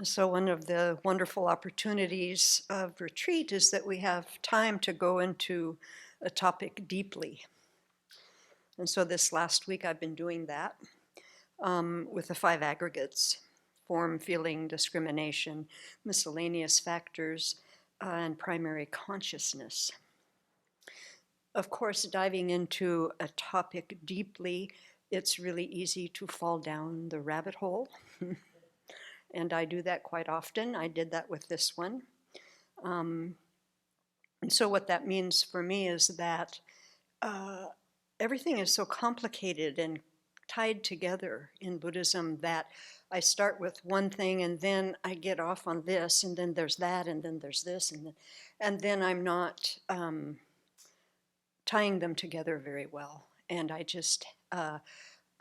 So one of the wonderful opportunities of retreat is that we have time to go into a topic deeply. And so this last week I've been doing that with the 5 aggregates: form, feeling, discrimination, miscellaneous factors, and primary consciousness. Of course, diving into a topic deeply, it's really easy to fall down the rabbit hole. And I do that quite often. I did that with this one. And so what that means for me is that everything is so complicated and tied together in Buddhism that I start with one thing and then I get off on this, and then there's that, and then there's this, and then I'm not tying them together very well. And I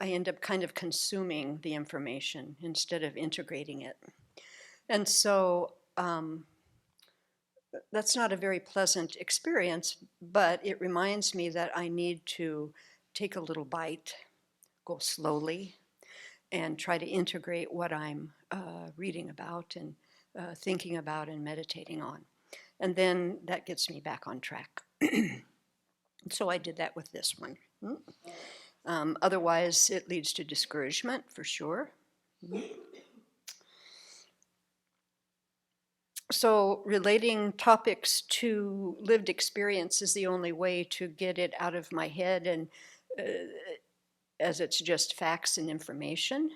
end up kind of consuming the information instead of integrating it. And so that's not a very pleasant experience, but it reminds me that I need to take a little bite, go slowly, and try to integrate what I'm reading about and thinking about and meditating on. And then that gets me back on track. So I did that with this one. Otherwise, it leads to discouragement, for sure. So relating topics to lived experience is the only way to get it out of my head, and as it's just facts and information.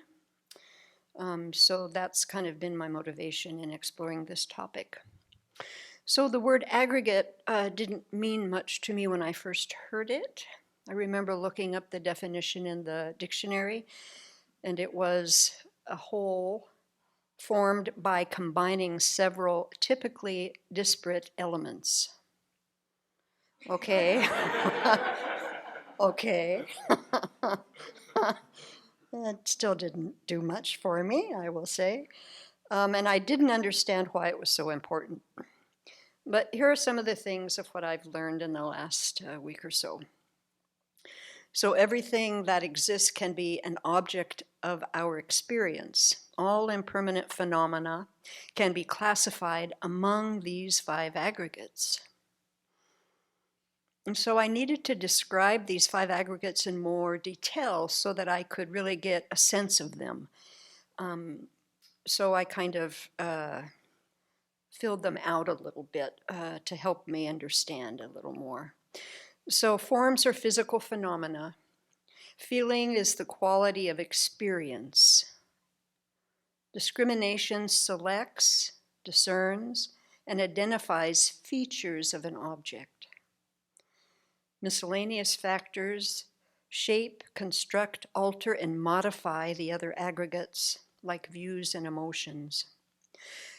So that's kind of been my motivation in exploring this topic. So the word aggregate didn't mean much to me when I first heard it. I remember looking up the definition in the dictionary, and it was a whole formed by combining several typically disparate elements. Okay. Okay. It still didn't do much for me, I will say. And I didn't understand why it was so important. But here are some of the things of what I've learned in the last week or so. So everything that exists can be an object of our experience. All impermanent phenomena can be classified among these 5 aggregates. And so I needed to describe these 5 aggregates in more detail so that I could really get a sense of them. So I kind of filled them out a little bit to help me understand a little more. So forms are physical phenomena. Feeling is the quality of experience. Discrimination selects, discerns, and identifies features of an object. Miscellaneous factors shape, construct, alter, and modify the other aggregates, like views and emotions.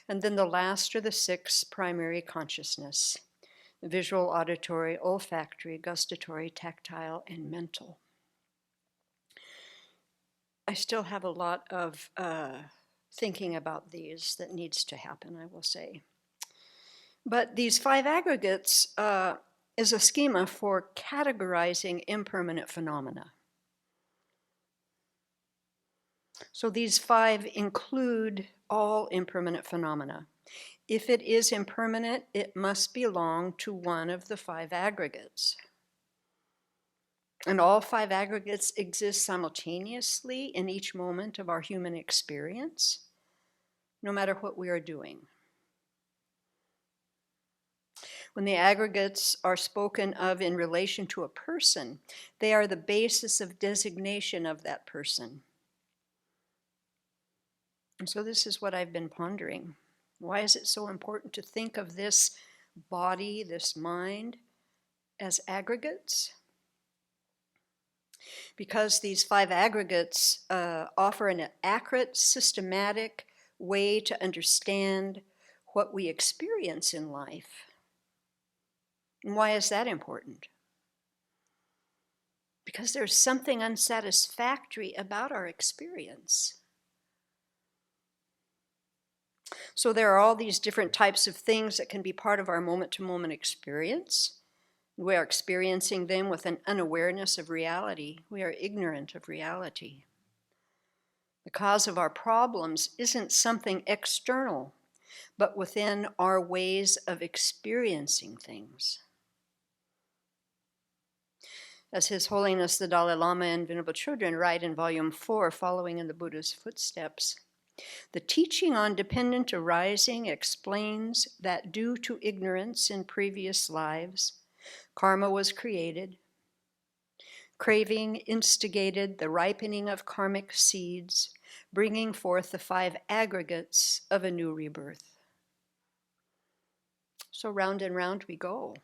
And then the last are the 6 primary consciousness: visual, auditory, olfactory, gustatory, tactile, and mental. I still have a lot of thinking about these that needs to happen, I will say. But these 5 aggregates is a schema for categorizing impermanent phenomena. So these 5 include all impermanent phenomena. If it is impermanent, it must belong to one of the 5 aggregates. And all 5 aggregates exist simultaneously in each moment of our human experience, no matter what we are doing. When the aggregates are spoken of in relation to a person, they are the basis of designation of that person. And so this is what I've been pondering. Why is it so important to think of this body, this mind, as aggregates? Because these 5 aggregates offer an accurate, systematic way to understand what we experience in life. And why is that important? Because there's something unsatisfactory about our experience. So there are all these different types of things that can be part of our moment-to-moment experience. We are experiencing them with an unawareness of reality. We are ignorant of reality. The cause of our problems isn't something external, but within our ways of experiencing things. As His Holiness the Dalai Lama and Venerable Children write in Volume 4, Following in the Buddha's Footsteps, the teaching on dependent arising explains that due to ignorance in previous lives, karma was created. Craving instigated the ripening of karmic seeds, bringing forth the 5 aggregates of a new rebirth. So round and round we go.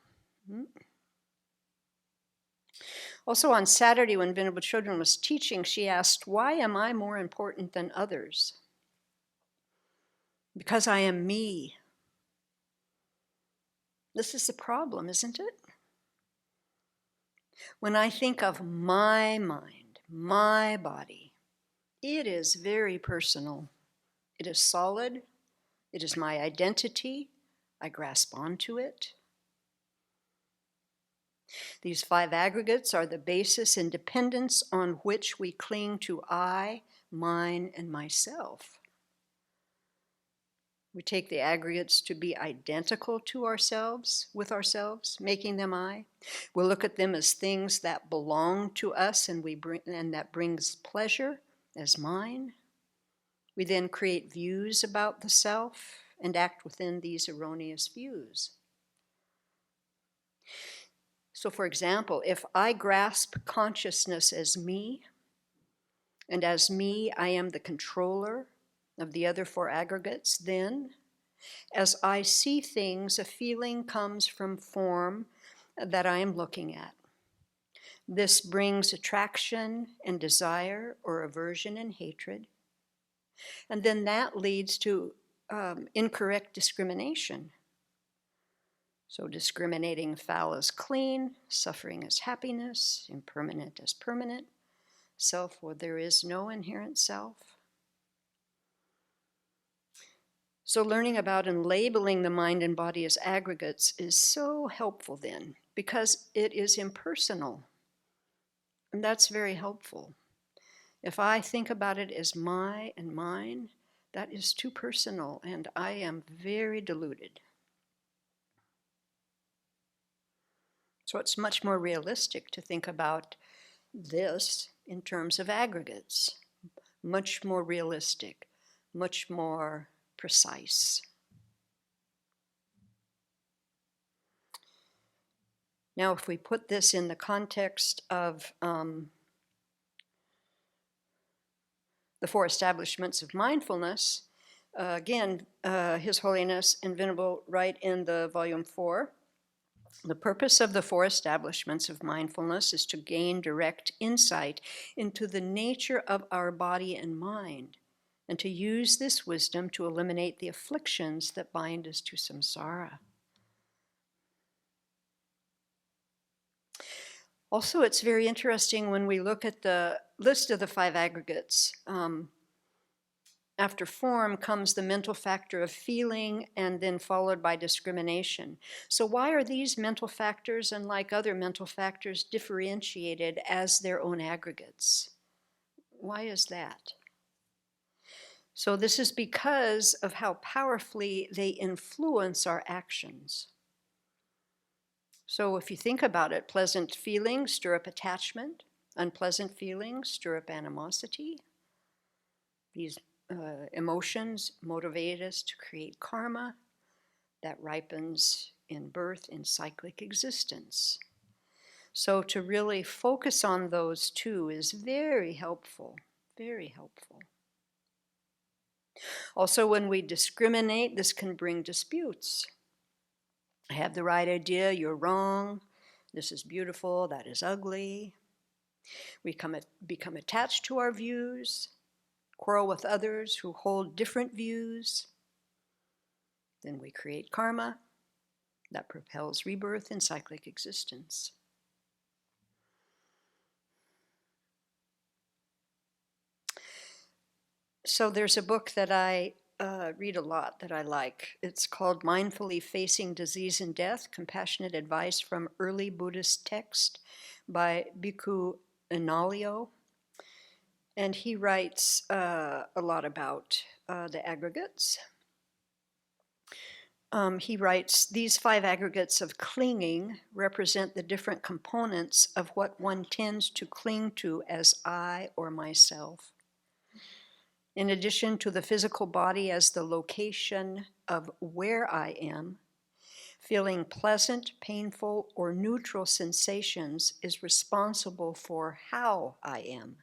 Also on Saturday, when Venerable Children was teaching, she asked, why am I more important than others? Because I am me. This is the problem, isn't it? When I think of my mind, my body, it is very personal. It is solid. It is my identity. I grasp onto it. These 5 aggregates are the basis and dependence on which we cling to I, mine, and myself. We take the aggregates to be identical to ourselves, with ourselves, making them I. We'll look at them as things that belong to us and that brings pleasure as mine. We then create views about the self and act within these erroneous views. So for example, if I grasp consciousness as me, and as me I am the controller of the other 4 aggregates, then as I see things, a feeling comes from form that I am looking at. This brings attraction and desire, or aversion and hatred. And then that leads to incorrect discrimination. So discriminating foul as clean, suffering as happiness, impermanent as permanent, self where there is no inherent self. So learning about and labeling the mind and body as aggregates is so helpful then, because it is impersonal. And that's very helpful. If I think about it as my and mine, that is too personal, and I am very deluded. So it's much more realistic to think about this in terms of aggregates. Much more realistic, much more precise. Now, if we put this in the context of the 4 establishments of mindfulness, again, His Holiness and Venerable write in the Volume 4, the purpose of the 4 establishments of mindfulness is to gain direct insight into the nature of our body and mind, and to use this wisdom to eliminate the afflictions that bind us to samsara. Also, it's very interesting when we look at the list of the 5 aggregates. After form comes the mental factor of feeling, and then followed by discrimination. So why are these mental factors, unlike other mental factors, differentiated as their own aggregates? Why is that? So this is because of how powerfully they influence our actions. So if you think about it, pleasant feelings stir up attachment, unpleasant feelings stir up animosity. These emotions motivate us to create karma that ripens in birth in cyclic existence. So to really focus on those 2 is very helpful, very helpful. Also, when we discriminate, this can bring disputes. I have the right idea, you're wrong, this is beautiful, that is ugly. We become attached to our views, quarrel with others who hold different views. Then we create karma that propels rebirth in cyclic existence. So there's a book that I read a lot that I like. It's called Mindfully Facing Disease and Death, Compassionate Advice from Early Buddhist Text by Bhikkhu Inalyo. And he writes a lot about the aggregates. He writes, these 5 aggregates of clinging represent the different components of what one tends to cling to as I or myself. In addition to the physical body as the location of where I am, feeling pleasant, painful, or neutral sensations is responsible for how I am.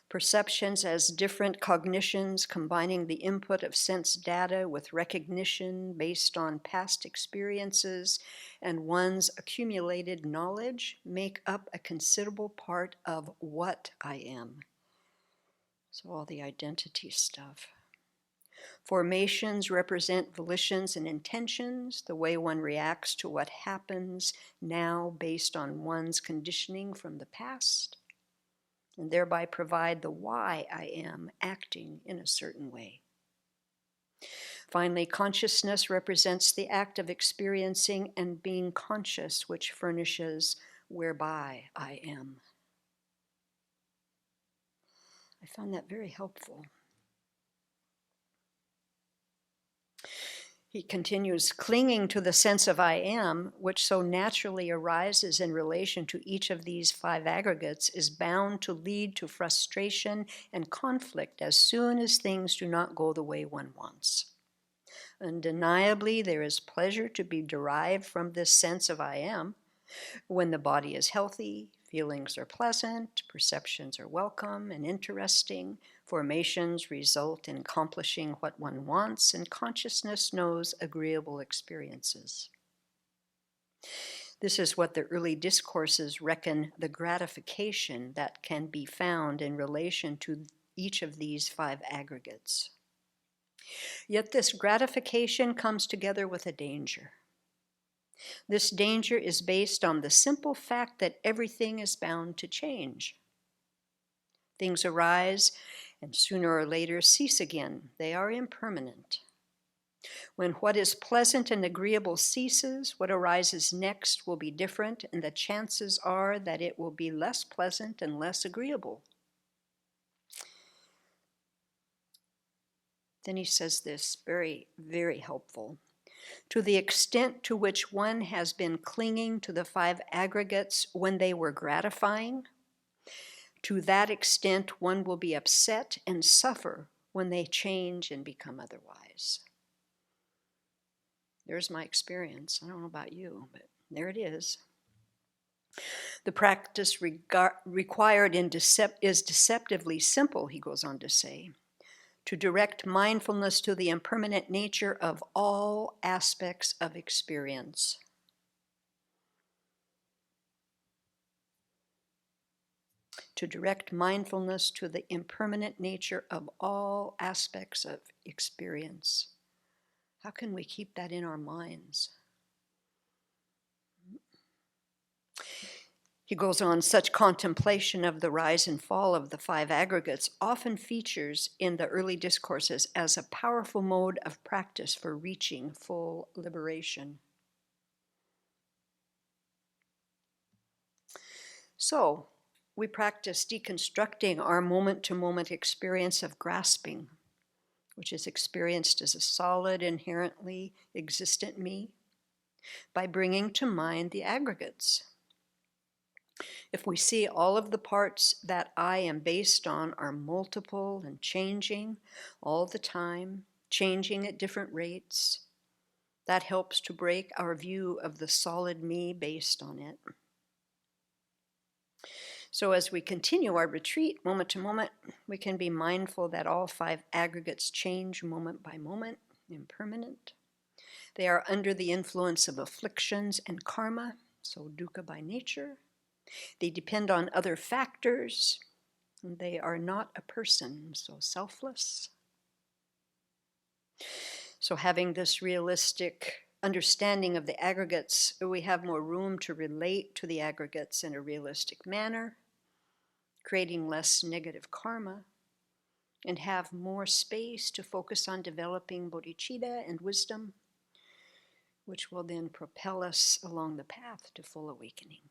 Perceptions as different cognitions combining the input of sense data with recognition based on past experiences and one's accumulated knowledge make up a considerable part of what I am. So all the identity stuff. Formations represent volitions and intentions, the way one reacts to what happens now based on one's conditioning from the past, and thereby provide the why I am acting in a certain way. Finally, consciousness represents the act of experiencing and being conscious, which furnishes whereby I am. I found that very helpful. He continues, clinging to the sense of I am, which so naturally arises in relation to each of these 5 aggregates, is bound to lead to frustration and conflict as soon as things do not go the way one wants. Undeniably, there is pleasure to be derived from this sense of I am. When the body is healthy, feelings are pleasant, perceptions are welcome and interesting, formations result in accomplishing what one wants, and consciousness knows agreeable experiences. This is what the early discourses reckon the gratification that can be found in relation to each of these 5 aggregates. Yet this gratification comes together with a danger. This danger is based on the simple fact that everything is bound to change. Things arise and sooner or later cease again. They are impermanent. When what is pleasant and agreeable ceases, what arises next will be different, and the chances are that it will be less pleasant and less agreeable. Then he says this, very, very helpful. To the extent to which one has been clinging to the 5 aggregates when they were gratifying, to that extent one will be upset and suffer when they change and become otherwise. There's my experience. I don't know about you, but there it is. The practice required is deceptively simple, he goes on to say. To direct mindfulness to the impermanent nature of all aspects of experience. To direct mindfulness to the impermanent nature of all aspects of experience. How can we keep that in our minds? He goes on, such contemplation of the rise and fall of the 5 aggregates often features in the early discourses as a powerful mode of practice for reaching full liberation. So, we practice deconstructing our moment-to-moment experience of grasping, which is experienced as a solid, inherently existent me, by bringing to mind the aggregates. If we see all of the parts that I am based on are multiple and changing all the time, changing at different rates, that helps to break our view of the solid me based on it. So as we continue our retreat moment to moment, we can be mindful that all 5 aggregates change moment by moment, impermanent. They are under the influence of afflictions and karma, so dukkha by nature. They depend on other factors, and they are not a person, so selfless. So having this realistic understanding of the aggregates, we have more room to relate to the aggregates in a realistic manner, creating less negative karma, and have more space to focus on developing bodhicitta and wisdom, which will then propel us along the path to full awakening.